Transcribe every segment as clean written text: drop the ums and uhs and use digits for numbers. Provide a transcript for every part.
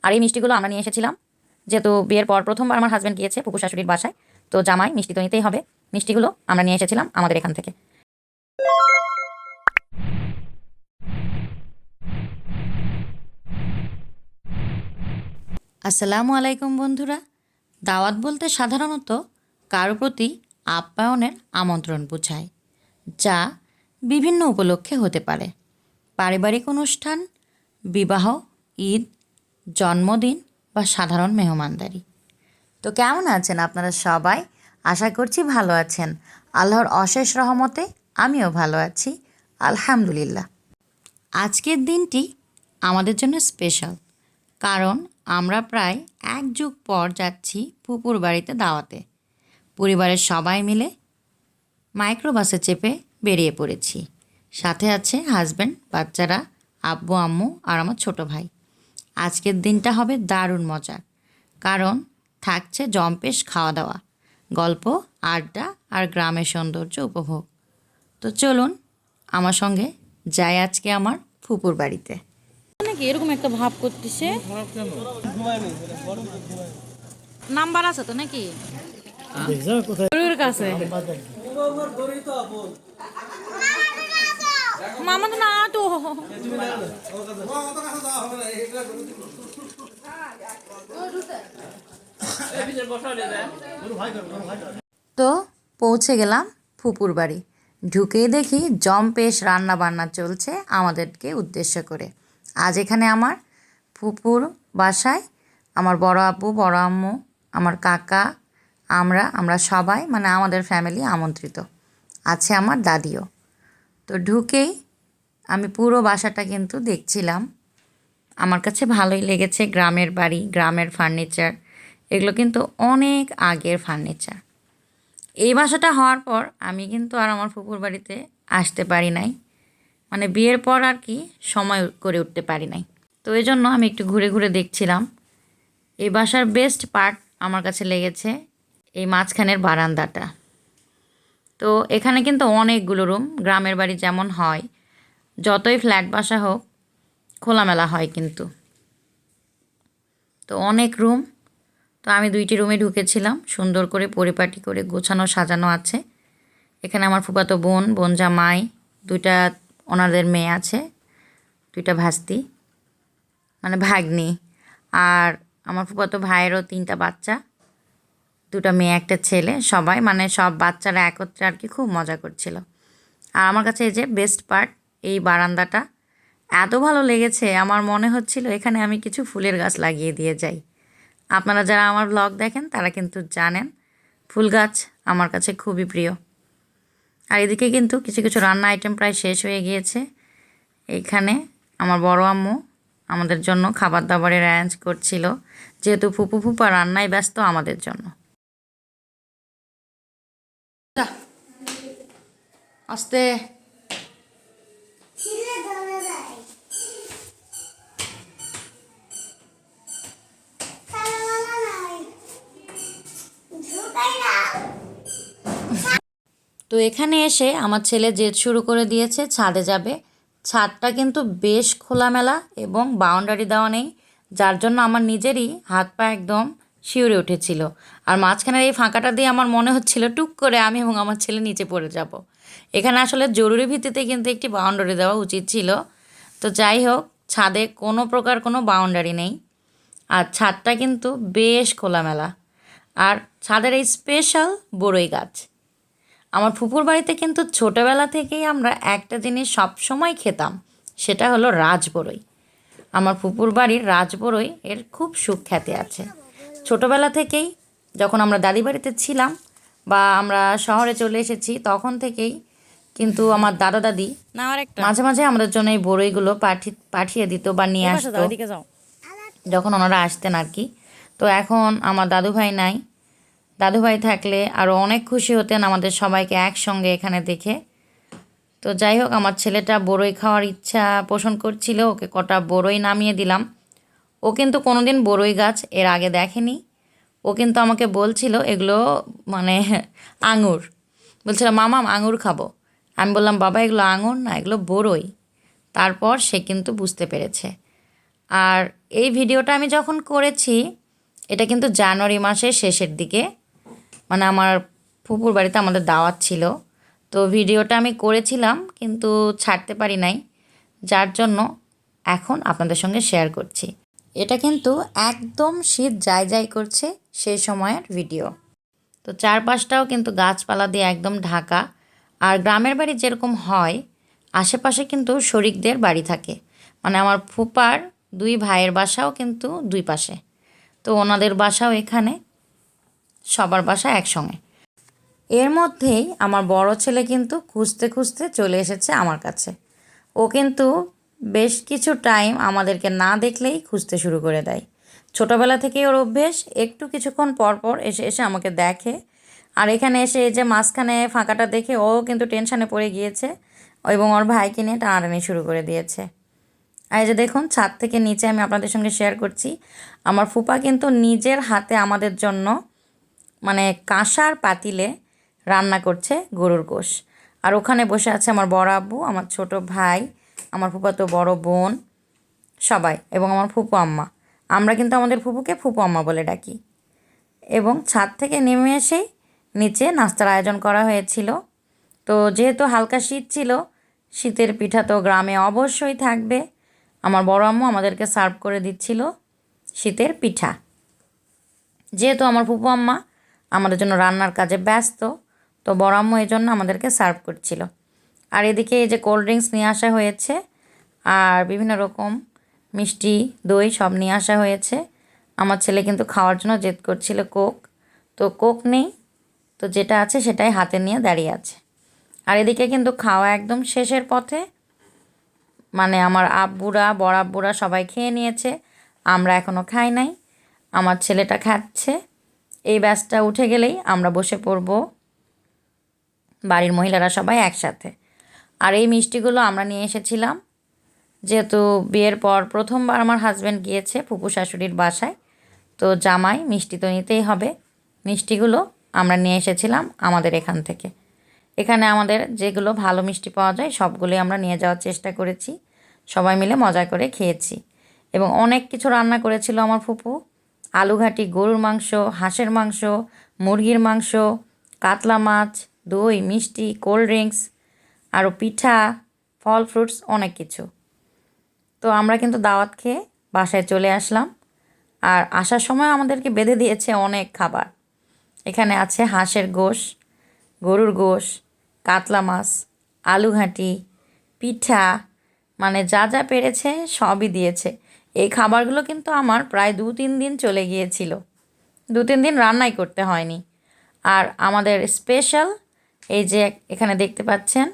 আর এই মিষ্টিগুলো আমরা নিয়ে এসেছিলাম, যেহেতু বিয়ের পর প্রথমবার আমার হাজব্যান্ড গিয়েছে ফুপু শাশুড়ির বাসায়, তো জামাই মিষ্টি তো নিতেই হবে। মিষ্টিগুলো আমরা নিয়ে এসেছিলাম আমাদের এখান থেকে। আসসালামু আলাইকুম বন্ধুরা। দাওয়াত বলতে সাধারণত কারো প্রতি আপ্যায়নের আমন্ত্রণ বোঝায়, যা বিভিন্ন উপলক্ষে হতে পারে। পারিবারিক অনুষ্ঠান, বিবাহ, ঈদ, জন্মদিন বা সাধারণ মেহমানদারি। তো কেমন আছেন আপনারা সবাই? আশা করছি ভালো আছেন। আল্লাহর অশেষ রহমতে আমিও ভালো আছি, আলহামদুলিল্লাহ। আজকের দিনটি আমাদের জন্য স্পেশাল, কারণ আমরা প্রায় 1 যুগ পর যাচ্ছি ফুপুর বাড়িতে দাওয়াতে। পরিবারের সবাই মিলে মাইক্রোবাসে চেপে বেরিয়ে পড়েছি। সাথে আছে হাজব্যান্ড, বাচ্চারা, আব্বু আম্মু আর আমার ছোট ভাই। আজকের দিনটা হবে দারুণ মজার, কারণ থাকছে জম্পেশ খাওয়া দাওয়া, গল্প, আড্ডা আর গ্রামের সৌন্দর্য উপভোগ। তো চলুন আমার সঙ্গে যাই আজকে আমার ফুপুর বাড়িতে। নাকি এরকম একটা ভাব করতেছে। নাম্বার আছে তো নাকি গরুর কাছে? মামা তো না তো। তো পৌঁছে গেলাম ফুপুর বাড়ি। ঢুকেই দেখি জম্পেশ রান্না বান্না চলছে আমাদেরকে উদ্দেশ্য করে। আজ এখানে আমার ফুপুর বাসায় আমার বড় আব্বু, বড় আম্মু, আমার কাকা, আমরা সবাই, মানে আমাদের ফ্যামিলি আমন্ত্রিত। আছে আমার দাদিও। তো ঢুকেই আমি পুরো বাসাটা কিন্তু দেখছিলাম। আমার কাছে ভালোই লেগেছে। গ্রামের বাড়ি, গ্রামের ফার্নিচার, এগুলো কিন্তু অনেক আগের ফার্নিচার। এই বাসাটা হওয়ার পর আমি কিন্তু আর আমার ফুপুর বাড়িতে আসতে পারি নাই, মানে বিয়ের পর আর কি সময় করে উঠতে পারি নাই। তো এই জন্য আমি একটু ঘুরে ঘুরে দেখছিলাম। এই বাসার বেস্ট পার্ট আমার কাছে লেগেছে এই মাঝখানের বারান্দাটা। তো এখানে কিন্তু অনেকগুলো রুম, গ্রামের বাড়ি যেমন হয়, যতই ফ্ল্যাট বাসা হোক খোলামেলা হয় কিন্তু। তো অনেক রুম। তো আমি 2টি রুমে ঢুকেছিলাম, সুন্দর করে পরিপাটি করে গোছানো সাজানো আছে। এখানে আমার ফুফাতো বোন, বোন জামাই, 2টা ওনাদের মেয়ে আছে, 2টা ভাস্তি, মানে ভাগ্নি। আর আমার ফুফাতো ভাইয়েরও 3টা বাচ্চা, 2টা মেয়ে 1টা ছেলে। সবাই মানে সব বাচ্চারা একত্রে আর কি খুব মজা করছিল। আর আমার কাছে এই যে বেস্ট পার্ট, এই বারান্দাটা এত ভালো লেগেছে, আমার মনে হচ্ছিল এখানে আমি কিছু ফুলের গাছ লাগিয়ে দিয়ে যাই। আপনারা যারা আমার ব্লগ দেখেন তারা কিন্তু জানেন ফুল গাছ আমার কাছে খুবই প্রিয়। আর এদিকে কিন্তু কিছু কিছু রান্না আইটেম প্রায় শেষ হয়ে গিয়েছে। এইখানে আমার বড় আম্মু আমাদের জন্য খাবার দাবারের অ্যারেঞ্জ করছিল, যেহেতু ফুপু ফুপা রান্নায় ব্যস্ত আমাদের জন্য। আস্তে তো এখানে এসে আমার ছেলে জেদ শুরু করে দিয়েছে ছাদে যাবে। ছাদটা কিন্তু বেশ খোলামেলা এবং বাউন্ডারি দেওয়া নেই, যার জন্য আমার নিজেরই হাত পা একদম শিউরে উঠেছিল। আর মাঝখানের এই ফাঁকাটা দিয়ে আমার মনে হচ্ছিল টুক করে আমি এবং আমার ছেলে নিচে পড়ে যাব। এখানে আসলে জরুরি ভিত্তিতে কিন্তু একটি বাউন্ডারি দেওয়া উচিত ছিল। তো যাই হোক, ছাদে কোনো প্রকার কোনো বাউন্ডারি নেই, আর ছাদটা কিন্তু বেশ খোলামেলা। আর ছাদের এই স্পেশাল বড়ই গাছ। আমার ফুপুর বাড়িতে কিন্তু ছোটোবেলা থেকেই আমরা একটা জিনিস সবসময় খেতাম, সেটা হলো রাজবড়ই। আমার ফুপুর বাড়ির রাজবড়ই এর খুব সুখ্যাতি আছে। ছোটোবেলা থেকেই যখন আমরা দাদি বাড়িতে ছিলাম বা আমরা শহরে চলে এসেছি, তখন থেকেই কিন্তু আমার দাদা দাদি না আর একটা মাঝে মাঝে আমাদের জন্য এই বড়ইগুলো পাঠিয়ে দিত বা নিয়ে আসতো, এদিকে যাও। যখন ওনারা আসতেন আর কি। তো এখন আমার দাদু ভাই নাই। দাদু ভাই থাকলে আরও অনেক খুশি হতেন আমাদের সবাইকে একসঙ্গে এখানে দেখে। তো যাই হোক, আমার ছেলেটা বড়ই খাওয়ার ইচ্ছা পোষণ করছিল, ওকে কটা বড়ই নামিয়ে দিলাম। ও কিন্তু কোনোদিন বড়ই গাছ এর আগে দেখেনি। ও কিন্তু আমাকে বলছিল এগুলো মানে আঙুর, বলছিল মামা আঙুর খাবো। আমি বললাম বাবা এগুলো আঙুর না, এগুলো বড়ই। তারপর সে কিন্তু বুঝতে পেরেছে। আর এই ভিডিওটা আমি যখন করেছি এটা কিন্তু জানুয়ারি মাসের শেষের দিকে, মানে আমার ফুপুর বাড়িতে আমাদের দাওয়াত ছিল। তো ভিডিওটা আমি করেছিলাম কিন্তু ছাড়তে পারি নাই, যার জন্য এখন আপনাদের সঙ্গে শেয়ার করছি। এটা কিন্তু একদম শীত যাই যাই করছে সেই সময়ের ভিডিও। তো চারপাশটাও কিন্তু গাছপালা দিয়ে একদম ঢাকা। আর গ্রামের বাড়ি যেরকম হয় আশেপাশে কিন্তু শরিকদের বাড়ি থাকে, মানে আমার ফুপার 2 ভাইয়ের বাসাও কিন্তু 2 পাশে। তো ওনাদের বাসাও এখানে, সবার বাসা একসঙ্গে। এর মধ্যেই আমার বড় ছেলে কিন্তু খুঁজতে খুঁজতে চলে এসেছে আমার কাছে। ও কিন্তু বেশ কিছু টাইম আমাদেরকে না দেখলেই খুঁজতে শুরু করে দেয়। ছোটোবেলা থেকেই ওর অভ্যেস, একটু কিছুক্ষণ পর পর এসে এসে আমাকে দেখে। আর এখানে এসে এই যে মাঝখানে ফাঁকাটা দেখে ও কিন্তু টেনশানে পড়ে গিয়েছে এবং ওর ভাইকে নিয়ে টানাটানি শুরু করে দিয়েছে। আর এই যে দেখুন ছাদ থেকে নিচে আমি আপনাদের সঙ্গে শেয়ার করছি, আমার ফুপা কিন্তু নিজের হাতে আমাদের জন্য মানে কাঁসার পাতিলে রান্না করছে গরুর গোশ। আর ওখানে বসে আছে আমার বড় আব্বু, আমার ছোট ভাই, আমার ফুপাতো বড় বোন সবাই, এবং আমার ফুপু আম্মা। আমরা কিন্তু আমাদের ফুপুকে ফুপু আম্মা বলে ডাকি। এবং ছাদ থেকে নেমে এসেই নিচে নাস্তার আয়োজন করা হয়েছিল। তো যেহেতু হালকা শীত ছিল, শীতের পিঠা তো গ্রামে অবশ্যই থাকবে। আমার বড় আম্মু আমাদেরকে সার্ভ করে দিচ্ছিল শীতের পিঠা। যেহেতু আমার ফুপু আম্মা আমাদের জন্য রান্নার কাজে ব্যস্ত, তো বড় আম্মু এই জন্য আমাদেরকে সার্ভ করছিল। আর এদিকে এই যে কোল্ড ড্রিঙ্কস নিয়ে আসা হয়েছে আর বিভিন্ন রকম মিষ্টি দই সব নিয়ে আসা হয়েছে। আমার ছেলে কিন্তু খাওয়ার জন্য জেদ করছিল কোক, তো কোক নেই, তো যেটা আছে সেটাই হাতে নিয়ে দাঁড়িয়ে আছে। আর এদিকে কিন্তু খাওয়া একদম শেষের পথে, মানে আমার আব্বুরা বড় আব্বুরা সবাই খেয়ে নিয়েছে, আমরা এখনও খাই নাই। আমার ছেলেটা খাচ্ছে। এই ব্যাচটা উঠে গেলেই আমরা বসে পড়ব বাড়ির মহিলারা সবাই একসাথে। আর এই মিষ্টিগুলো আমরা নিয়ে এসেছিলাম, যেহেতু বিয়ের পর প্রথমবার আমার হাজব্যান্ড গিয়েছে ফুপু শাশুড়ির বাসায়, তো জামাই মিষ্টি তো নিতেই হবে। মিষ্টিগুলো আমরা নিয়ে এসেছিলাম আমাদের এখান থেকে। এখানে আমাদের যেগুলো ভালো মিষ্টি পাওয়া যায় সবগুলোই আমরা নিয়ে যাওয়ার চেষ্টা করেছি, সবাই মিলে মজা করে খেয়েছি। এবং অনেক কিছু রান্না করেছিল আমার ফুপু, আলুঘাটি, গরুর মাংস, হাঁসের মাংস, মুরগির মাংস, কাতলা মাছ, দই, মিষ্টি, কোল্ড ড্রিঙ্কস, আরও পিঠা, ফল ফ্রুটস, অনেক কিছু। তো আমরা কিন্তু দাওয়াত খেয়ে বাসায় চলে আসলাম। আর আসার সময় আমাদেরকে বেঁধে দিয়েছে অনেক খাবার। এখানে আছে হাঁসের গোশ, গরুর গোশ, কাতলা মাছ, আলুঘাটি, পিঠা, মানে যা যা পেরেছে সবই দিয়েছে। এই খাবারগুলো কিন্তু আমার প্রায় 2-3 দিন চলে গিয়েছিল, 2-3 দিন রান্নাই করতে হয়নি। আর আমাদের স্পেশাল এই যে এখানে দেখতে পাচ্ছেন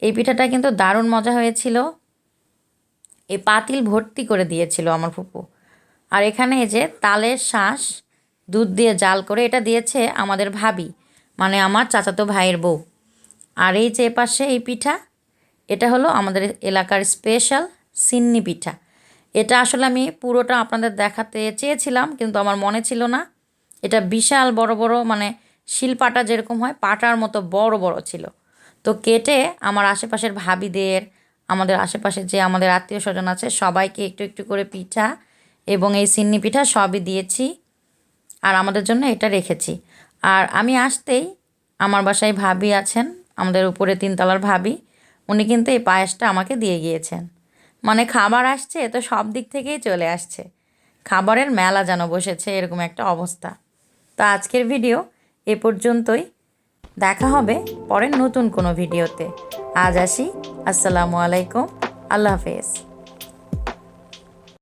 এই পিঠাটা কিন্তু দারুণ মজা হয়েছিল। এই পাতিল ভর্তি করে দিয়েছিল আমার ফুপু। আর এখানে এই যে তালের শাঁস দুধ দিয়ে জাল করে এটা দিয়েছে আমাদের ভাবি, মানে আমার চাচাতো ভাইয়ের বউ। আর এই যে পাশে এই পিঠা, এটা হলো আমাদের এলাকার স্পেশাল সিন্নি পিঠা। এটা আসলে আমি পুরোটা আপনাদের দেখাতে চেয়েছিলাম কিন্তু আমার মনে ছিল না। এটা বিশাল বড় বড়, মানে শিলপাটা যেরকম হয় পাটার মতো বড় বড় ছিল। তো কেটে আমার আশেপাশের ভাবিদের, আমাদের আশেপাশে যে আমাদের আত্মীয় স্বজন আছে সবাইকে একটু একটু করে পিঠা এবং এই সিন্নি পিঠা সবই দিয়েছি। আর আমাদের জন্য এটা রেখেছি। আর আমি আসতেই আমার বাসায় ভাবি আছেন, আমাদের উপরে 3 তলার ভাবি, উনি কিন্তু এই পায়েসটা আমাকে দিয়ে গিয়েছেন। মানে খাবার আসছে তো সব দিক থেকেই চলে আসছে, খাবারের মেলা যেন বসেছে এরকম একটা অবস্থা। তো আজকের ভিডিও এ পর্যন্তই, দেখা হবে পরের নতুন কোনো ভিডিওতে। আজ আসি, আসসালামু আলাইকুম, আল্লাহ হাফেজ।